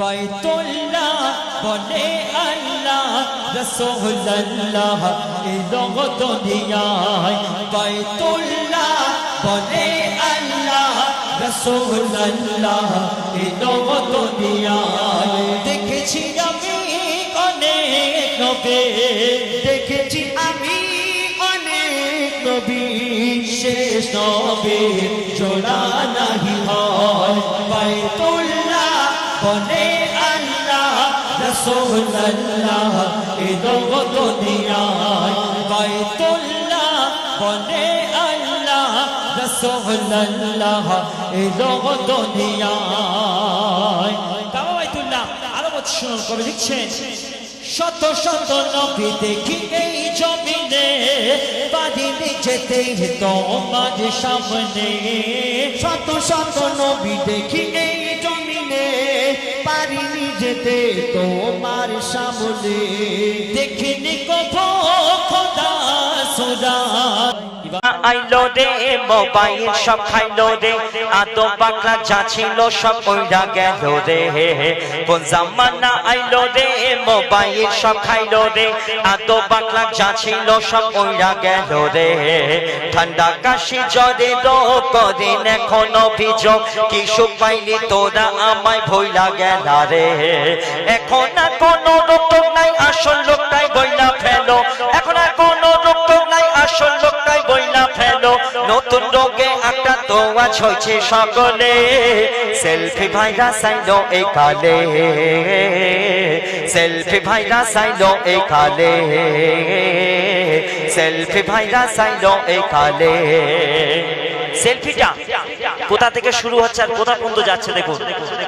বাইতুল্লাহ বলে আল্লাহ রাসূলুল্লাহ এলো দুনিয়ায় বাইতুল্লাহ বলে আল্লাহ রাসূলুল্লাহ এলো দুনিয়ায় দেখেছি আমি অনেক নবী দেখেছি আমি অনেক নবী শেষ নবী জোড়া নাহি হয় বাইতুল্লাহ বলে আল্লাহ রাসূলুল্লাহ এলো দুনিয়ায় বাইতুল্লাহ বলে আল্লাহ রাসূলুল্লাহ এলো দুনিয়ায় কাবা বাইতুল্লাহ আরো বৎসর করে লিখছেন শত শত নবী দেখি এই জমিনে পারিনি যেতে তোমার সামনে শত শত নবী দেখি এই জমিনে পারিনি যেতে তোমার সামনে দেখিনি কভো খোদা সুরাত আইলো রে মোবাইল সব খাইলো রে আদো পাকলা যা ছিল সব কইরা গেল রে কোন জামানা আইলো রে মোবাইল সব খাইলো রে আদো পাকলা যা ছিল সব কইরা গেল রে ঠান্ডা কাশি জ্বরে রোগ কদিন এখন অভিযোগ কি সুখ পাইলি তোরা আমায় ভইলা গেল রে এখন আর কোনো রোগ নাই আসল লোকটাই বইলা ফেলো এখন আর কোনো রোগ নাই আসল লোকটাই বইলা ফেলো নতুন রোগে আক্রান্ত আজ হয়েছে সকলে সেলফি ভাইরাস আইলো এই কালে সেলফি ভাইরাস আইলো এই কালে সেলফি ভাইরাস আইলো এই কালে সেলফিটা কোথা থেকে শুরু হচ্ছে আর কোথা পর্যন্ত যাচ্ছে দেখুন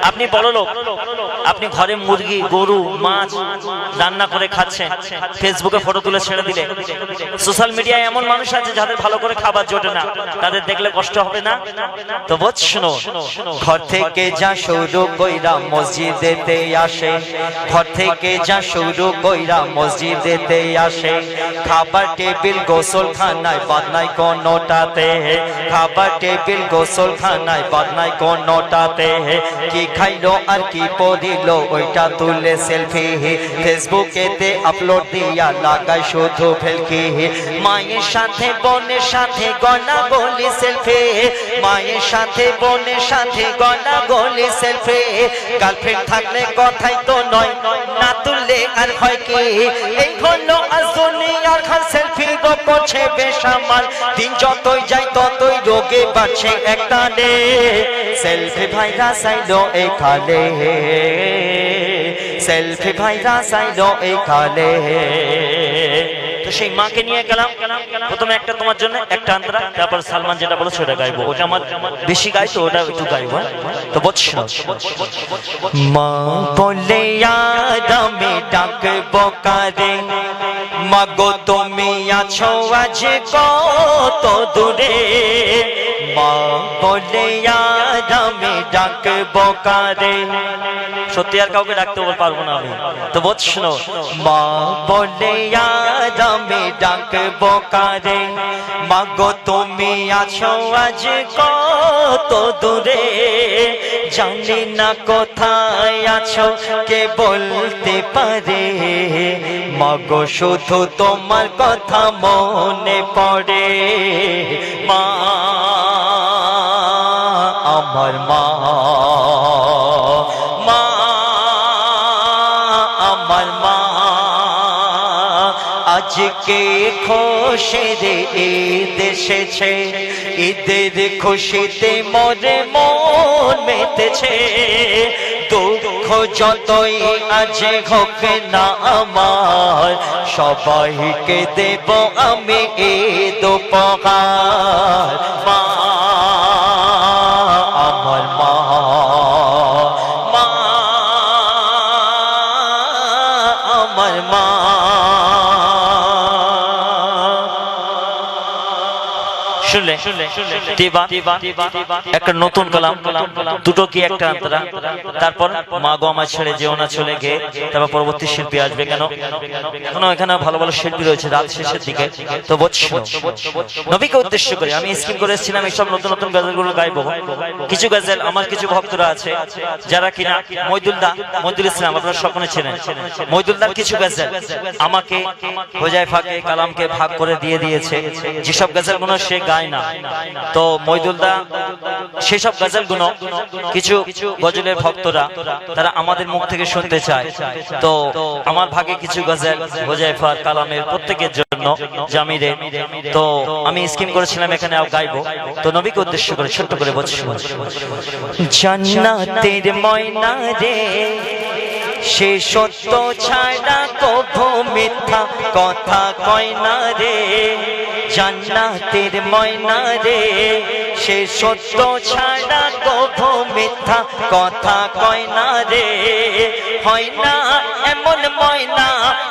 আপনি বড় লোক আপনি ঘরে মুরগি গরু মাছ রান্না করে খাচ্ছেন ফেসবুকে ফটো তুলে ছেড়ে দিলে সোশ্যাল মিডিয়ায় এমন মানুষ আছে যাদের ভালো করে খাবার জোটে না তাদের দেখলে কষ্ট হবে না তো বোঝ শোনো ঘর থেকে যা শুরু কইরা মসজিদেতে আসে ঘর থেকে যা শুরু কইরা মসজিদেতে আসে খাবার টেবিল গোসলখানায় বাদ নাই কোনোটাতে খাবার টেবিল গোসলখানায় বাদ নাই কোনোটাতে কি খাইলো আর কি পড়িল ওইটা তুলে সেলফি ফেসবুকেতে আপলোড দিয়া লাগাই শুধু ফেলকি মায়ের সাথে বোনের সাথে গলা গলি সেলফি মায়ের সাথে বোনের সাথে গলা গলি সেলফি গার্লফ্রেন্ড থাকলে কথাই তো নয় না তুললে আর হয় কি এই হলো আজ দুনিয়ার খান সেলফি গো করছে বেসামাল দিন যতই যায় ততই রোগে বাড়ছে একটা নে সেলফি ভাইরাস আইলো এই কালে সেলফি ভাইরাস আইলো এই কালে তো সেই মাকে নিয়ে গেলাম প্রথমে একটা তোমার জন্য একটা আন্তরা তারপর সালমান যেটা বলো সেটা গাইবো ওটা আমার বেশি গাই তো ওটা একটু গাইবো তো বুঝছো মা বলে আমি ডাকবো কারে মাগো তুমি আছো আজ কত দূরে মা বলে আমি ডাকবো কারে সত্যি আর কাউকে ডাকতে পারবো না আমি তো বুঝছো মা বলে আমি ডাকবো কারে মাগো তুমি আছো আজ কত দূরে জানি না কোথায় আছো কে বলতে পারে মাগো শুধু তোমার কথা মনে পড়ে মা আমার মা মা আমার মা আজকে খুশির ঈদ এসেছে ঈদের খুশিতে মোরে মন মেতেছে দুঃখ যতই আজ হোক না আমার সবাইকে দেব আমি ঈদ উপহার মা আমার মা মা আমার মা শুনুন শুনলে তিবা একটা নতুন কালাম, দুটো কি একটা আন্তরা, তারপর মা গো আমার ছেড়ে যেও না চলে গে, তারপর পরবর্তী শিল্পী আসবে। কেন এখনো এখানে ভালো ভালো শিল্পী রয়েছে রাত শেষের দিকে। তো বলছো নবীকে উদ্দেশ্য করে আমি স্কিম করে এসেছিলাম এইসব নতুন নতুন গজলগুলো গাইবো। কিছু গজল আমার কিছু ভক্তরা আছে যারা কিনা মইদুল ইসলাম আপনারা সকলে চেনেন, মইদুলদার কিছু গজল আমাকে হোজাইফাকে কালামকে ভাগ করে দিয়ে দিয়েছে, যেসব গজলগুলো সে গায় না। তো মইদুলদা সেসব গজলগুলো কিছু গজলের ভক্তরা তারা আমাদের মুখ থেকে শুনতে চায়। তো আমার ভাগে কিছু গজল হোজাইফার কালামের প্রত্যেকের জন্য জামিরের, তো আমি স্কিম করেছিলাম এখানে গাইবো। তো নবীকে উদ্দেশ্য করে ছোট্ট করে বলছি, জান্নাতের ময়না রে সে সত্য ছাড়া কভু মিথ্যা কথা কয় না রে, জান্নাতের ময়না রে সে সত্য ছাড়া কভু মিথ্যা কথা কয় না রে, হয় না এমন ময়না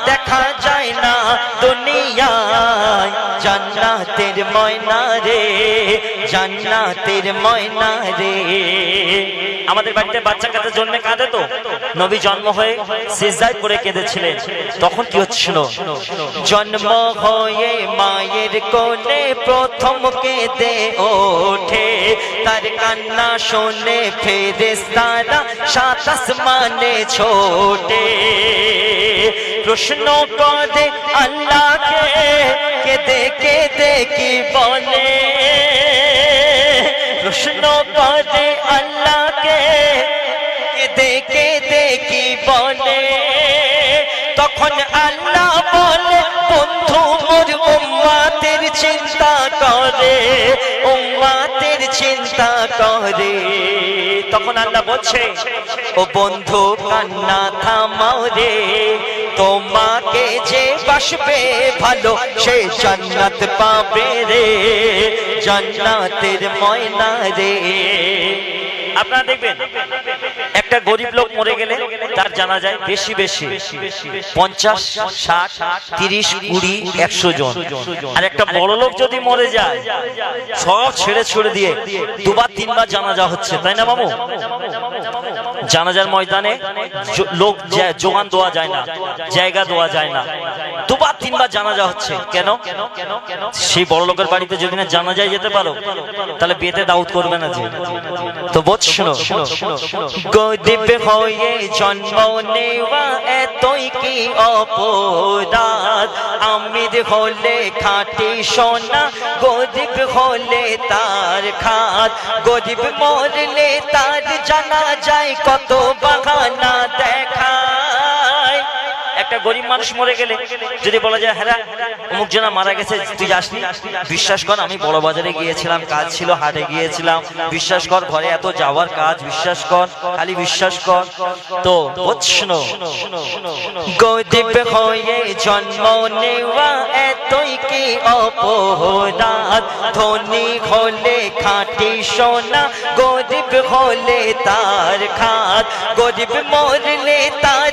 দেখা যায় না দুনিয়ায়, জান্নাতের ময়না রে জান্নাতের ময়না রে। আমাদের বাড়িতে বাচ্চা কাচ্চা জন্মে কাঁদে, তো নবী জন্ম হয়ে সিজদায় পড়ে কেঁদেছিলেন, তখন কি হচ্ছিল? জন্ম হয়ে মায়ের কোলে প্রথম কেঁদে ওঠে, তার কান্না শুনে ফেরেশতারা সাত আসমানে ছোটে, প্রশ্ন করে আল্লাহকে কেঁদে কেঁদে কি বলে, প্রশ্ন করে আল্লাহকে কেঁদে কেঁদে কি বলে, তখন আল্লাহ বলে বন্ধু মোর উম্মতের চিন্তা করে, উম্মতের চিন্তা করে। তখন আল্লাহ বলছে ও বন্ধু কান্না থামাও রে, তোমাকে যে বাসবে ভালো সে জান্নাত পাবে রে, জান্নাতের ময়না রে। আপনারা দেখবেন একটা গরিব লোক মরে গেলে তার জানা যায় বেশি বেশি 50, 60, 30, 20, 100 জন। আর একটা বড় লোক যদি মরে যায় সব ছেড়ে ছুড়ে দিয়ে দুবার তিনবার জানাজা হচ্ছে, তাই না মামু? জানাজার ময়দানে লোক জোগান দেওয়া যায় না, জায়গা দেওয়া যায় না, দুবার তিনবার জানাজা হচ্ছে। কেন? সেই বড় লোকের বাড়িতে যদি না জানাজায় যেতে পারো তাহলে বিয়েতে দাউদ করবে না যে। তো শোনো, গরিব হয়ে জন্ম নেওয়া এতই কি অপরাধ, আমির হলে খাঁটি সোনা গরিব হলে তার খাত, গরিব মরলে তার জানা যায় কত বাহানা দেখায়। একটা গরিব মানুষ মরে গেলে যদি বলা যায় হ্যাঁ অমুক জনা মারা গেছে তুই যাসনি, বিশ্বাস কর আমি বড় বাজারে গিয়েছিলাম, কাজ ছিল, হাটে গিয়েছিলাম, বিশ্বাস কর ঘরে এত যাওয়ার কাজ, বিশ্বাস কর, খালি বিশ্বাস কর। তো শোনো, গরিব হয়ে জন্ম নেওয়া এতই কি অপরাধ, ধনী হলে খাঁটি সোনা গরিব হলে তার খাত, গরিব মরলে তার